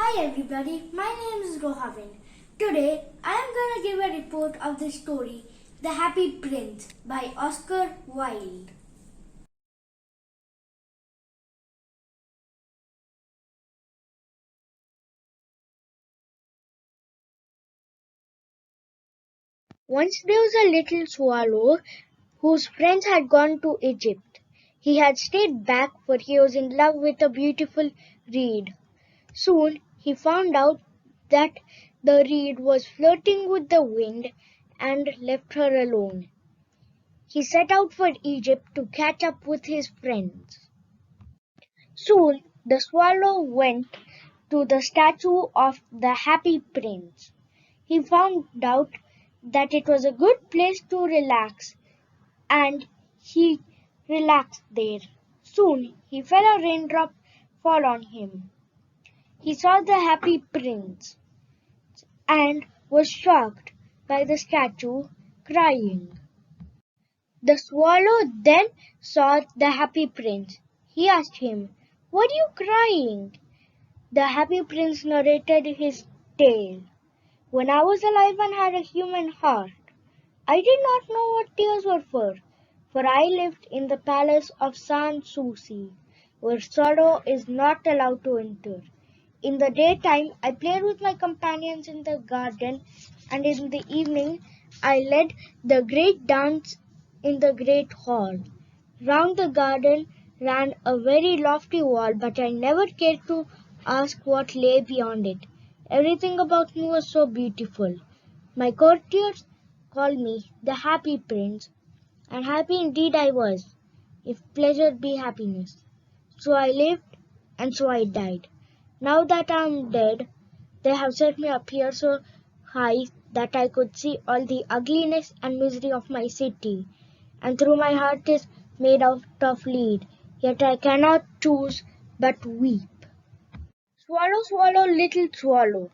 Hi everybody, my name is Rohavin. Today I am going to give a report of the story The Happy Prince by Oscar Wilde. Once there was a little swallow whose friends had gone to Egypt. He had stayed back for he was in love with a beautiful reed. Soon he found out that the reed was flirting with the wind and left her alone. He set out for Egypt to catch up with his friends. Soon the swallow went to the statue of the Happy Prince. He found out that it was a good place to relax, and he relaxed there. Soon he felt a raindrop fall on him. He saw the Happy Prince and was shocked by the statue crying. The swallow then saw the Happy Prince. He asked him, "What are you crying?" The Happy Prince narrated his tale. "When I was alive and had a human heart, I did not know what tears were for I lived in the palace of Sans Souci, where sorrow is not allowed to enter. In the daytime, I played with my companions in the garden, and in the evening, I led the great dance in the great hall. Round the garden ran a very lofty wall, but I never cared to ask what lay beyond it. Everything about me was so beautiful. My courtiers called me the Happy Prince, and happy indeed I was, if pleasure be happiness. So I lived, and so I died. Now that I am dead, they have set me up here so high that I could see all the ugliness and misery of my city, and through my heart is made out of lead, yet I cannot choose but weep. Swallow, swallow, little swallow.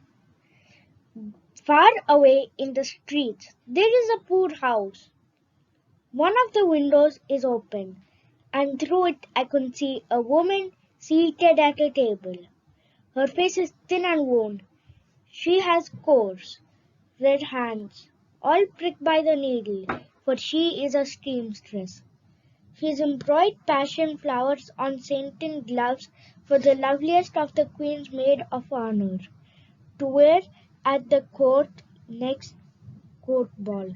Far away in the streets there is a poor house. One of the windows is open, and through it I can see a woman seated at a table. Her face is thin and worn. She has coarse, red hands, all pricked by the needle, for she is a seamstress. She has embroidered passion flowers on satin gloves for the loveliest of the queen's maid of honor, to wear at the court next court ball.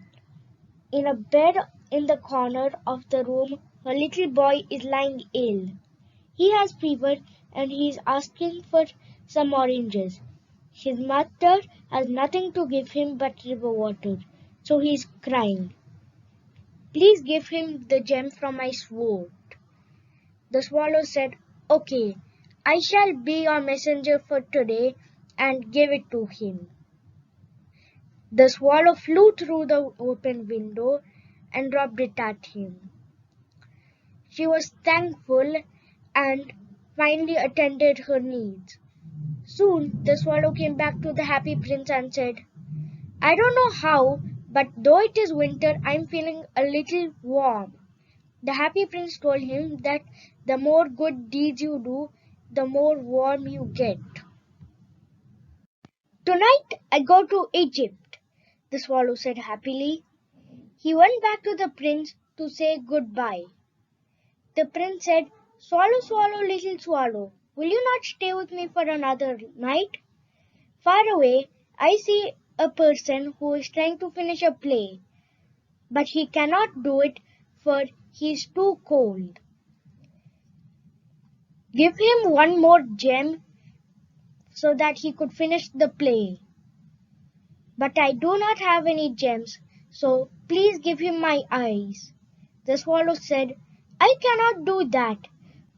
In a bed in the corner of the room, her little boy is lying ill. He has fever and he is asking for some oranges. His mother has nothing to give him but river water, so he is crying. "Please give him the gem from my sword." The swallow said, "Okay, I shall be your messenger for today and give it to him." The swallow flew through the open window and dropped it at him. She was thankful and finally attended her needs. Soon the swallow came back to the Happy Prince and said, "I don't know how, but though it is winter, I am feeling a little warm." The Happy Prince told him that the more good deeds you do, the more warm you get. "Tonight I go to Egypt," the swallow said happily. He went back to the prince to say goodbye. The prince said, "Swallow, swallow, little swallow, will you not stay with me for another night? Far away, I see a person who is trying to finish a play, but he cannot do it for he is too cold. Give him one more gem so that he could finish the play. But I do not have any gems, so please give him my eyes." The swallow said, "I cannot do that,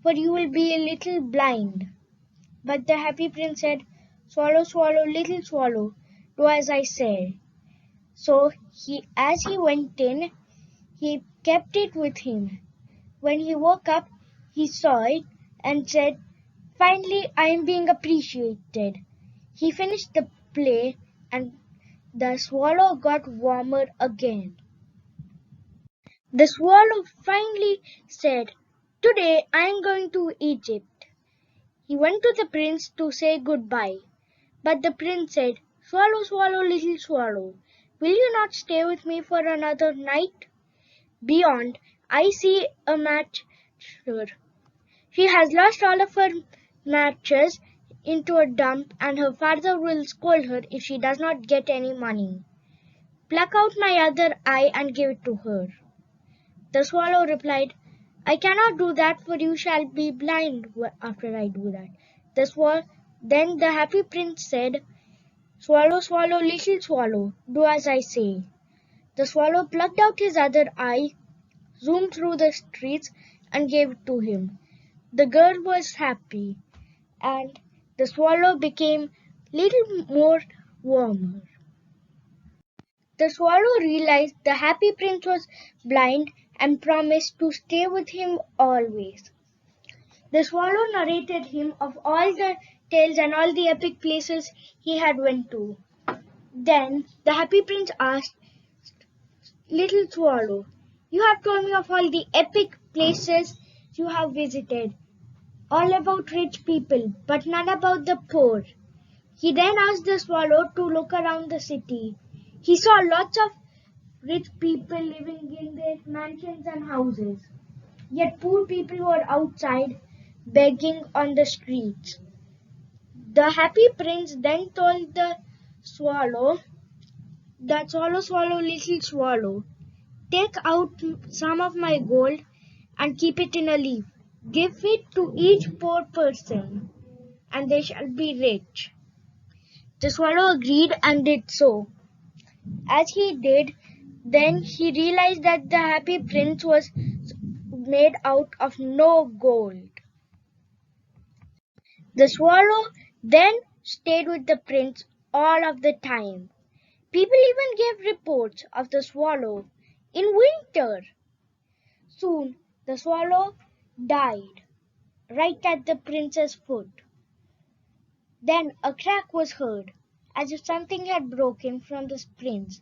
for you will be a little blind." But the Happy Prince said, "Swallow, swallow, little swallow, do as I say." So as he went in, he kept it with him. When he woke up, he saw it and said, "Finally, I am being appreciated." He finished the play and the swallow got warmer again. The swallow finally said, "Today I am going to Egypt." He went to the prince to say goodbye. But the prince said, "Swallow, swallow, little swallow, will you not stay with me for another night? Beyond, I see a matcher. She has lost all of her matches into a dump, and her father will scold her if she does not get any money. Pluck out my other eye and give it to her." The swallow replied, "I cannot do that, for you shall be blind after I do that." Then the happy prince said, "Swallow, swallow, little swallow, do as I say." The swallow plucked out his other eye, zoomed through the streets, and gave it to him. The girl was happy, and the swallow became little more warmer. The swallow realized the happy prince was blind and promised to stay with him always. The swallow narrated him of all the tales and all the epic places he had went to. Then the happy prince asked, "Little swallow, you have told me of all the epic places you have visited, all about rich people, but none about the poor." He then asked the swallow to look around the city. He saw lots of rich people living in their mansions and houses, yet poor people were outside begging on the streets. The happy prince then told the swallow that, "Swallow, swallow, little swallow, take out some of my gold and keep it in a leaf. Give it to each poor person, and they shall be rich." The swallow agreed and did so. As he did, then he realized that the happy prince was made out of no gold. The swallow then stayed with the prince all of the time. People even gave reports of the swallow in winter. Soon the swallow died right at the prince's foot. Then a crack was heard, as if something had broken from the prince.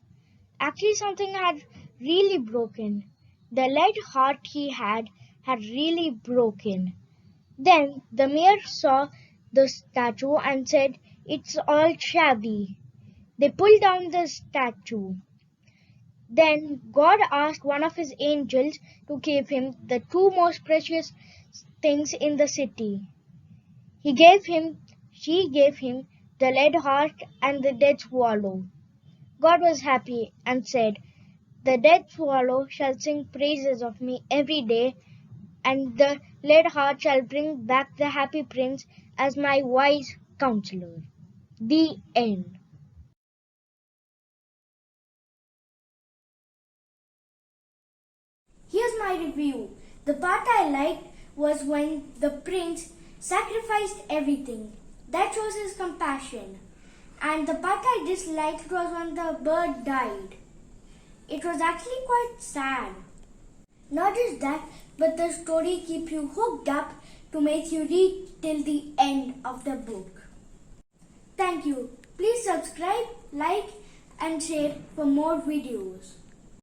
Actually, something had really broken. The lead heart he had really broken. Then the mayor saw the statue and said, "It's all shabby." They pulled down the statue. Then God asked one of his angels to give him the two most precious things in the city. She gave him the lead heart and the dead swallow. God was happy and said, "The dead swallow shall sing praises of me every day, and the lead heart shall bring back the happy prince as my wise counselor." The end. Here's my review. The part I liked was when the prince sacrificed everything. That shows his compassion. And the part I disliked was when the bird died. It was actually quite sad. Not just that, but the story keeps you hooked up to make you read till the end of the book. Thank you. Please subscribe, like and share for more videos.